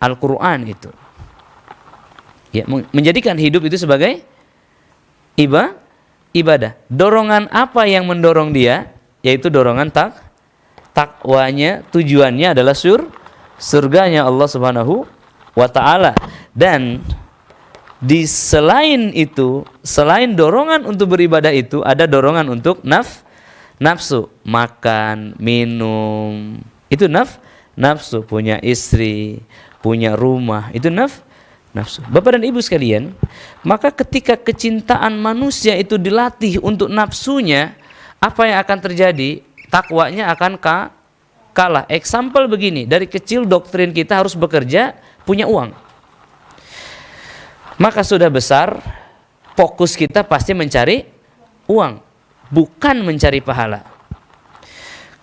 Al-Quran itu. Ya, menjadikan hidup itu sebagai ibadah. Dorongan apa yang mendorong dia? Yaitu dorongan takwanya, tujuannya adalah surganya Allah Subhanahu wa ta'ala. Dan di selain itu, selain dorongan untuk beribadah itu, ada dorongan untuk nafsu, makan, minum. Itu nafsu, punya istri, punya rumah, itu nafsu. Bapak dan Ibu sekalian, maka ketika kecintaan manusia itu dilatih untuk nafsunya, apa yang akan terjadi? Takwanya akan kalah. Example begini, dari kecil doktrin kita harus bekerja, punya uang. Maka sudah besar, fokus kita pasti mencari uang, bukan mencari pahala.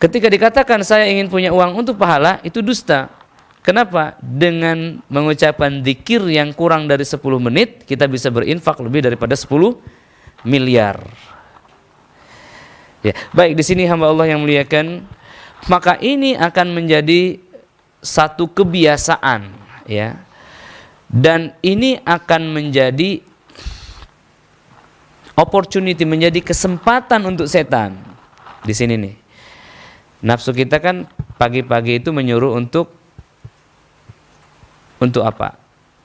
Ketika dikatakan saya ingin punya uang untuk pahala, itu dusta. Kenapa? Dengan mengucapkan zikir yang kurang dari 10 menit, kita bisa berinfak lebih daripada 10 miliar. Ya, baik, di sini hamba Allah yang muliakan, maka ini akan menjadi satu kebiasaan, ya. Dan ini akan menjadi opportunity, menjadi kesempatan untuk setan. Di sini nih. Nafsu kita kan pagi-pagi itu menyuruh untuk apa?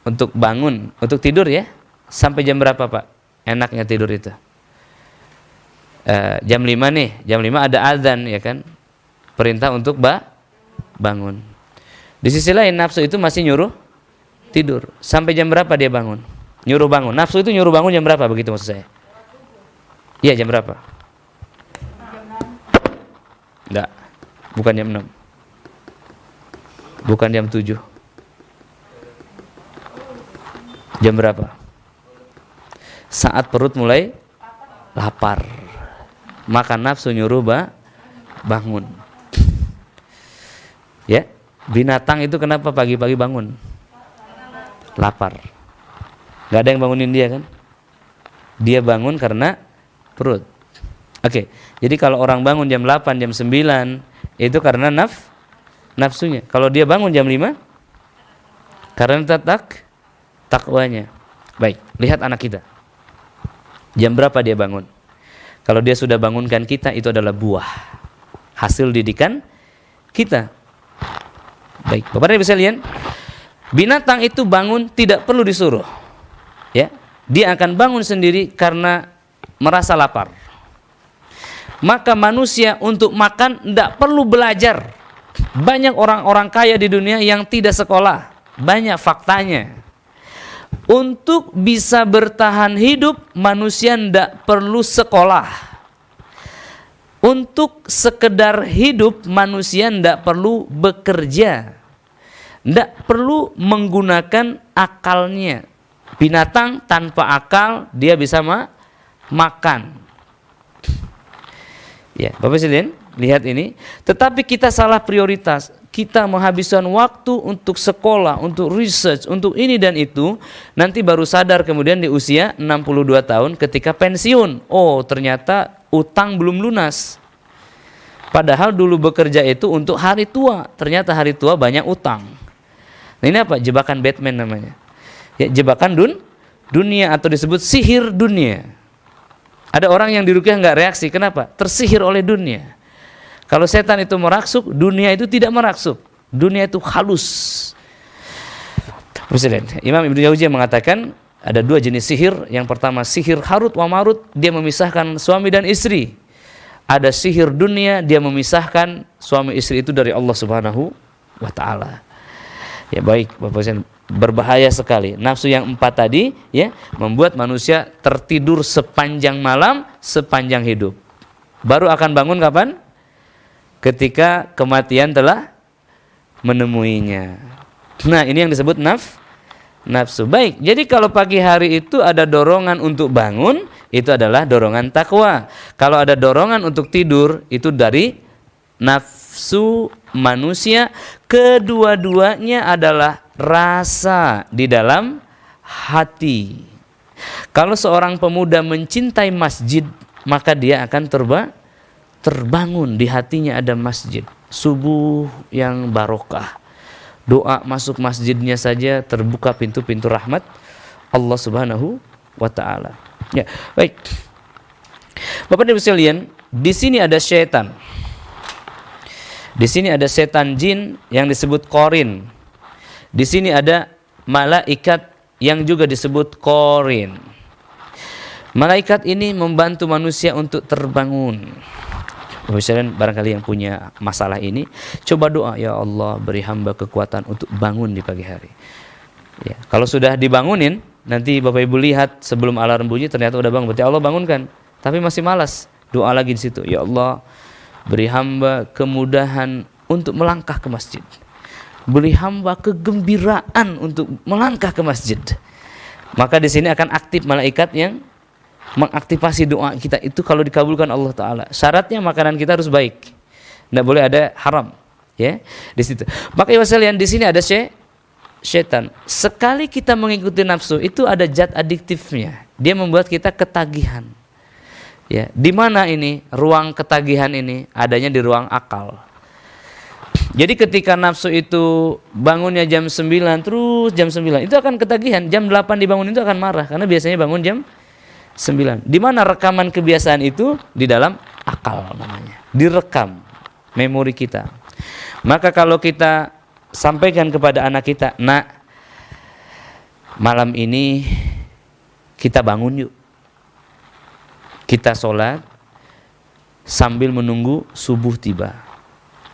Untuk bangun, untuk tidur ya. Sampai jam berapa, Pak? Enaknya tidur itu. Jam 5 nih, jam 5 ada azan ya kan, perintah untuk bangun. Di sisi lain nafsu itu masih nyuruh tidur. Sampai jam berapa dia bangun? Nyuruh bangun. Nafsu itu nyuruh bangun jam berapa, begitu maksud saya? Iya, jam berapa? Enggak, bukan jam 6, bukan jam 7. Jam berapa? Saat perut mulai lapar, maka nafsu nyuruh bangun. Ya, binatang itu kenapa pagi-pagi bangun? Lapar. Gak ada yang bangunin dia kan? Dia bangun karena perut. Oke, jadi kalau orang bangun jam 8, jam 9 itu karena nafsunya. Kalau dia bangun jam 5 karena takwanya. Baik, lihat anak kita. Jam berapa dia bangun? Kalau dia sudah bangunkan kita, itu adalah buah hasil didikan kita. Baik, Bapak dan Ibu sekalian, binatang itu bangun tidak perlu disuruh. Ya, dia akan bangun sendiri karena merasa lapar. Maka manusia untuk makan tidak perlu belajar. Banyak orang-orang kaya di dunia yang tidak sekolah. Banyak faktanya. Untuk bisa bertahan hidup, manusia tidak perlu sekolah. Untuk sekedar hidup, manusia tidak perlu bekerja. Tidak perlu menggunakan akalnya. Binatang tanpa akal, dia bisa makan. Ya, Bapak sekalian, lihat ini. Tetapi kita salah prioritas. Kita menghabiskan waktu untuk sekolah, untuk research, untuk ini dan itu. Nanti baru sadar kemudian di usia 62 tahun ketika pensiun. Oh, ternyata utang belum lunas. Padahal dulu bekerja itu untuk hari tua. Ternyata hari tua banyak utang. Nah, ini apa? Jebakan Batman namanya. Ya, jebakan dunia atau disebut sihir dunia. Ada orang yang diruqyah nggak reaksi, kenapa? Tersihir oleh dunia. Kalau setan itu meraksuk, dunia itu tidak meraksuk. Dunia itu halus. Presiden Imam Ibnu Jauziyah mengatakan ada 2 jenis sihir. Yang pertama sihir Harut wa Marut, dia memisahkan suami dan istri. Ada sihir dunia, dia memisahkan suami istri itu dari Allah Subhanahu wa ta'ala. Ya baik, Bapak Presiden, berbahaya sekali. Nafsu yang 4 tadi ya membuat manusia tertidur sepanjang malam, sepanjang hidup. Baru akan bangun kapan? Ketika kematian telah menemuinya. Nah, ini yang disebut nafsu. Baik, jadi kalau pagi hari itu ada dorongan untuk bangun, itu adalah dorongan takwa. Kalau ada dorongan untuk tidur, itu dari nafsu manusia. Kedua-duanya adalah rasa di dalam hati. Kalau seorang pemuda mencintai masjid, maka dia akan terbangun di hatinya ada masjid. Subuh yang barokah, Doa masuk masjidnya saja terbuka pintu-pintu rahmat Allah Subhanahu wa taala. Ya, baik. Bapak Ibu sekalian, di sini ada syaitan. Di sini ada setan jin yang disebut Qarin. Di sini ada malaikat yang juga disebut Qarin. Malaikat ini membantu manusia untuk terbangun. Bapak sekalian, barangkali yang punya masalah ini, coba doa, ya Allah beri hamba kekuatan untuk bangun di pagi hari. Ya, kalau sudah dibangunin, nanti Bapak Ibu lihat sebelum alarm bunyi ternyata udah bangun, berarti Allah bangunkan. Tapi masih malas, doa lagi di situ. Ya Allah, beri hamba kemudahan untuk melangkah ke masjid. Beri hamba kegembiraan untuk melangkah ke masjid. Maka di sini akan aktif malaikat yang mengaktifasi doa kita itu kalau dikabulkan Allah Taala. Syaratnya makanan kita harus baik, tidak boleh ada haram. Ya, di situ. Maka ya sekalian, di sini ada syaitan. Sekali kita mengikuti nafsu itu ada zat adiktifnya. Dia membuat kita ketagihan. Ya, di mana ini ruang ketagihan ini? Adanya di ruang akal. Jadi ketika nafsu itu bangunnya jam 9 terus jam 9 itu akan ketagihan. Jam 8 dibangun itu akan marah karena biasanya bangun jam 9. Di mana rekaman kebiasaan itu? Di dalam akal namanya. Direkam memori kita. Maka kalau kita sampaikan kepada anak kita, "Nak, malam ini kita bangun yuk. Kita sholat sambil menunggu subuh tiba.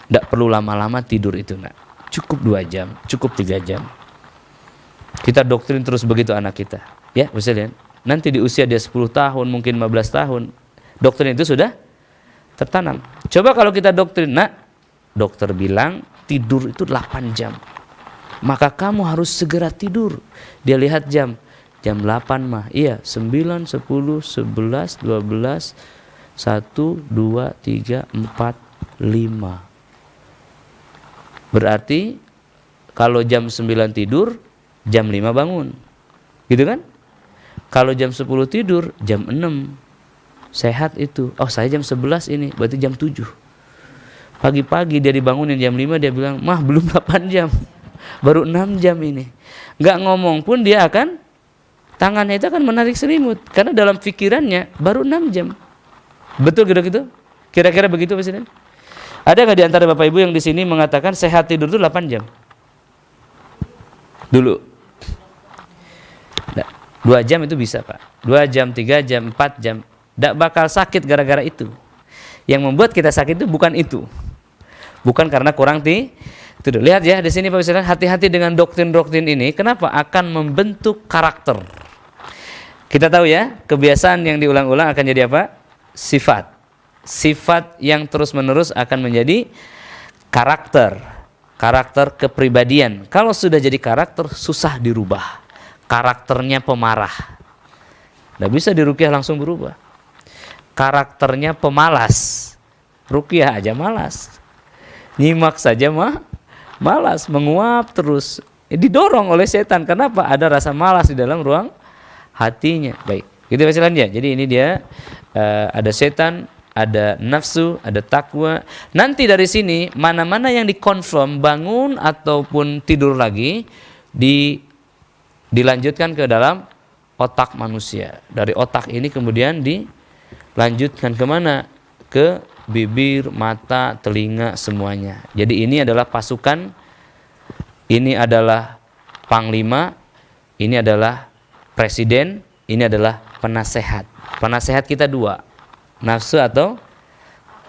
Tidak perlu lama-lama tidur itu, nak. Cukup 2 jam, cukup 3 jam." Kita doktrin terus begitu anak kita. Ya, bisa lihat. Nanti di usia dia 10 tahun, mungkin 15 tahun, doktrin itu sudah tertanam. Coba kalau kita doktrin, "Nak, dokter bilang tidur itu 8 jam. Maka kamu harus segera tidur." Dia lihat jam 8 mah. Iya, 9, 10, 11, 12, 1, 2, 3, 4, 5. Berarti kalau jam 9 tidur, jam 5 bangun. Gitu kan? Kalau jam 10 tidur, jam 6. Sehat itu. Oh, saya jam 11 ini, berarti jam 7. Pagi-pagi dia dibangunin jam 5, dia bilang, "Mah, belum 8 jam. Baru 6 jam ini." Nggak ngomong pun dia akan, tangannya itu akan menarik selimut. Karena dalam pikirannya baru 6 jam. Betul gitu? Kira-kira begitu Presiden? Ada nggak di antara Bapak Ibu yang di sini mengatakan sehat tidur itu 8 jam? Dulu. 2 jam itu bisa, Pak. 2 jam, 3 jam, 4 jam. Tidak bakal sakit gara-gara itu. Yang membuat kita sakit itu bukan itu. Bukan karena kurang tidur. Lihat ya di sini Pak Presiden, hati-hati dengan doktrin-doktrin ini. Kenapa? Akan membentuk karakter. Kita tahu ya, kebiasaan yang diulang-ulang akan jadi apa? Sifat. Sifat yang terus-menerus akan menjadi karakter. Karakter kepribadian. Kalau sudah jadi karakter, susah dirubah. Karakternya pemarah. Tidak bisa diruqyah langsung berubah. Karakternya pemalas. Ruqyah aja malas. Nyimak saja malas, menguap terus. Didorong oleh setan. Kenapa? Ada rasa malas di dalam ruang hatinya. Baik, gitu misalnya. Jadi ini dia ada setan, ada nafsu, ada takwa. Nanti dari sini mana-mana yang dikonfirm bangun ataupun tidur lagi dilanjutkan ke dalam otak manusia. Dari otak ini kemudian dilanjutkan kemana? Ke bibir, mata, telinga, semuanya. Jadi ini adalah pasukan, ini adalah panglima, ini adalah presiden, ini adalah penasehat. Penasehat kita 2, nafsu atau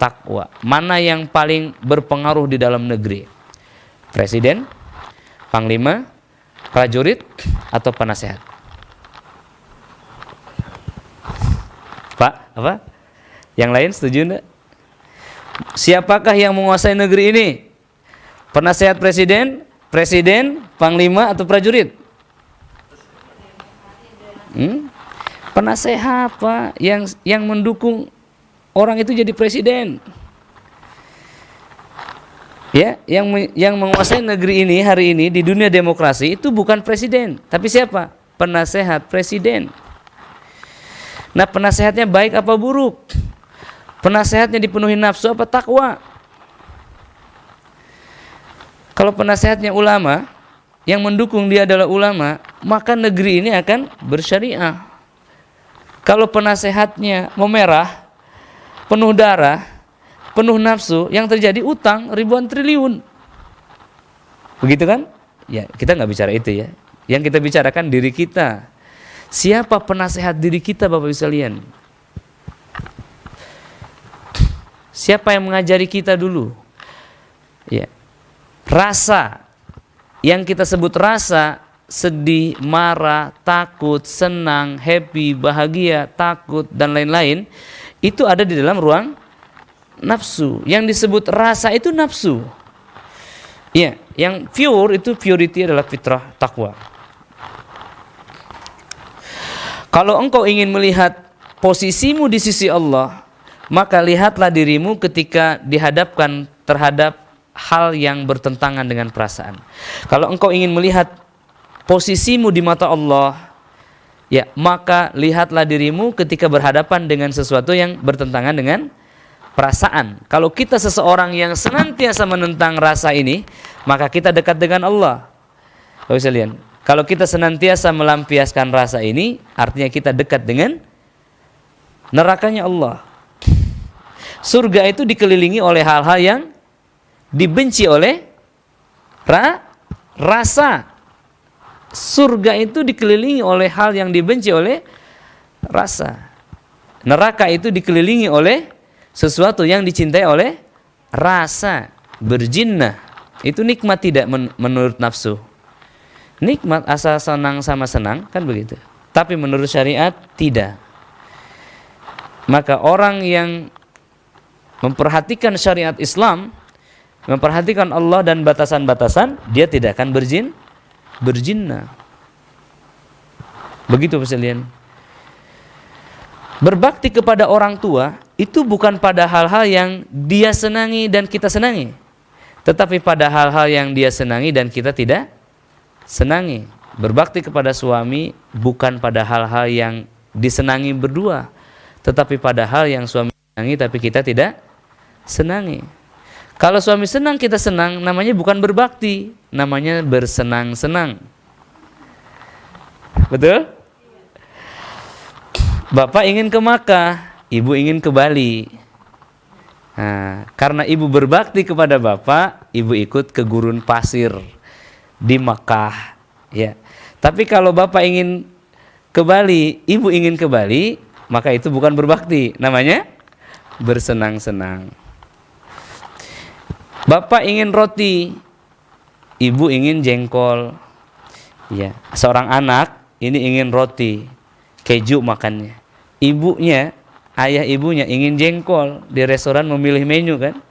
takwa. Mana yang paling berpengaruh di dalam negeri? Presiden, panglima, prajurit, atau penasehat? Pak, apa? Yang lain setuju enggak? Siapakah yang menguasai negeri ini? Penasehat presiden, panglima, atau prajurit? Penasehat, Pak, yang mendukung orang itu jadi presiden. Ya, yang menguasai negeri ini hari ini di dunia demokrasi itu bukan presiden, tapi siapa? Penasehat presiden. Nah, penasehatnya baik apa buruk? Penasehatnya dipenuhi nafsu apa takwa? Kalau penasehatnya ulama, yang mendukung dia adalah ulama, maka negeri ini akan bersyariah. Kalau penasehatnya memerah, penuh darah, penuh nafsu, yang terjadi utang ribuan triliun. Begitu kan? Ya, kita nggak bicara itu ya. Yang kita bicarakan diri kita. Siapa penasehat diri kita, Bapak Ibu sekalian? Siapa yang mengajari kita dulu? Ya. Rasa yang kita sebut rasa, sedih, marah, takut, senang, happy, bahagia, takut, dan lain-lain, itu ada di dalam ruang nafsu. Yang disebut rasa itu nafsu. Ya, yang pure itu purity adalah fitrah takwa. Kalau engkau ingin melihat posisimu di sisi Allah, maka lihatlah dirimu ketika dihadapkan terhadap hal yang bertentangan dengan perasaan. Kalau engkau ingin melihat posisimu di mata Allah, ya, maka lihatlah dirimu ketika berhadapan dengan sesuatu yang bertentangan dengan perasaan. Kalau kita seseorang yang senantiasa menentang rasa ini, maka kita dekat dengan Allah. Bapak sekalian, kalau kita senantiasa melampiaskan rasa ini, artinya kita dekat dengan nerakanya Allah. Surga itu dikelilingi oleh hal-hal yang dibenci oleh rasa. Surga itu dikelilingi oleh hal yang dibenci oleh rasa. Neraka itu dikelilingi oleh sesuatu yang dicintai oleh rasa. Berjinnah itu nikmat tidak menurut nafsu. Nikmat asal senang sama senang, kan begitu. Tapi menurut syariat tidak. Maka orang yang memperhatikan syariat Islam, memperhatikan Allah dan batasan-batasan, dia tidak akan berjinnah. Begitu Bapak sekalian. Berbakti kepada orang tua itu bukan pada hal-hal yang dia senangi dan kita senangi, tetapi pada hal-hal yang dia senangi dan kita tidak senangi. Berbakti kepada suami bukan pada hal-hal yang disenangi berdua, tetapi pada hal yang suami senangi tapi kita tidak senangi. Kalau suami senang kita senang, namanya bukan berbakti, namanya bersenang-senang. Betul? Bapak ingin ke Makkah, ibu ingin ke Bali. Nah, karena ibu berbakti kepada bapak, ibu ikut ke gurun pasir di Makkah. Ya. Tapi kalau bapak ingin ke Bali, ibu ingin ke Bali, maka itu bukan berbakti, namanya bersenang-senang. Bapak ingin roti, ibu ingin jengkol. Ya, seorang anak ini ingin roti, keju makannya. Ibunya, ayah ibunya ingin jengkol, di restoran memilih menu kan.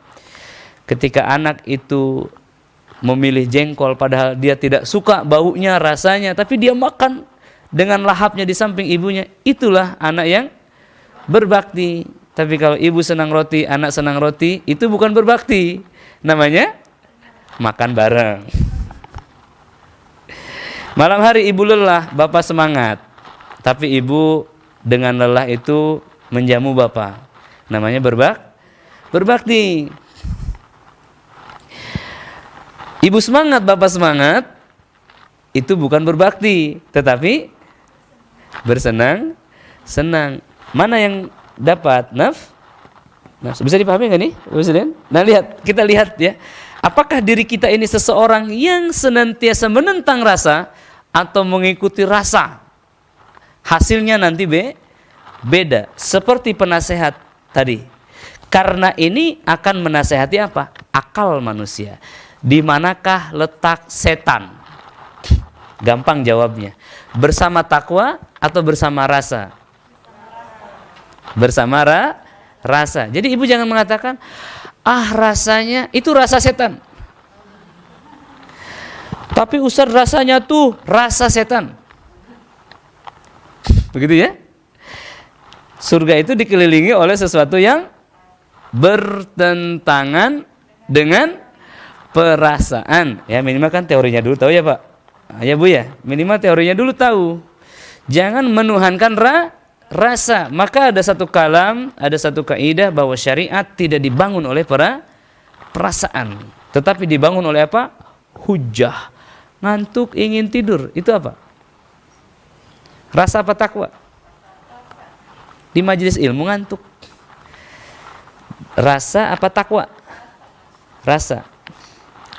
Ketika anak itu memilih jengkol padahal dia tidak suka baunya, rasanya, tapi dia makan dengan lahapnya di samping ibunya, itulah anak yang berbakti. Tapi kalau ibu senang roti, anak senang roti, itu bukan berbakti, namanya makan bareng. Malam hari ibu lelah, bapak semangat, tapi ibu dengan lelah itu menjamu bapak, namanya berbakti. Ibu semangat, bapak semangat, itu bukan berbakti, tetapi bersenang-senang. Mana yang dapat nafsu? Bisa dipahami nggak nih? Nah kita lihat ya, apakah diri kita ini seseorang yang senantiasa menentang rasa atau mengikuti rasa? Hasilnya nanti beda. Seperti penasehat tadi. Karena ini akan menasehati apa? Akal manusia. Di manakah letak setan? Gampang jawabnya. Bersama takwa atau bersama rasa? Bersama rasa. Jadi ibu jangan mengatakan, rasanya itu rasa setan. Tapi Ustaz rasanya tuh rasa setan. Begitu ya? Surga itu dikelilingi oleh sesuatu yang bertentangan dengan perasaan. Ya minimal kan teorinya dulu tahu ya Pak. Ya Bu ya, minimal teorinya dulu tahu. Jangan menuhankan rasa. Maka ada satu kalam, ada satu kaidah bahwa syariat tidak dibangun oleh perasaan, tetapi dibangun oleh apa? hujjah. Ngantuk ingin tidur, itu apa? Rasa apa takwa? Di majelis ilmu ngantuk. Rasa apa takwa? Rasa.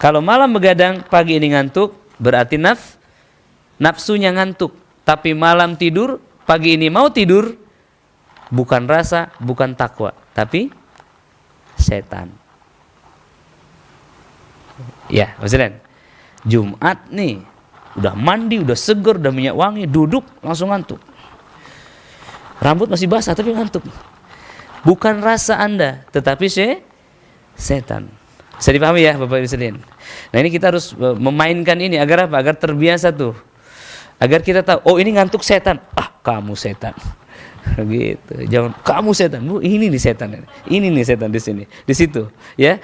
Kalau malam begadang, pagi ini ngantuk, berarti nafsunya ngantuk. Tapi malam tidur, pagi ini mau tidur, bukan rasa, bukan takwa, tapi setan. Ya, maksudnya Jumat nih, udah mandi, udah seger, udah minyak wangi, duduk langsung ngantuk. Rambut masih basah tapi ngantuk. Bukan rasa Anda, tetapi setan. Bisa dipahami ya Bapak Ibu sekalian. Nah, ini kita harus memainkan ini agar apa? Agar terbiasa tuh. Agar kita tahu, oh ini ngantuk setan. Ah, kamu setan. Gitu. Jangan kamu setan. Bu, ini nih setan. Ini nih setan di sini. Di situ, ya.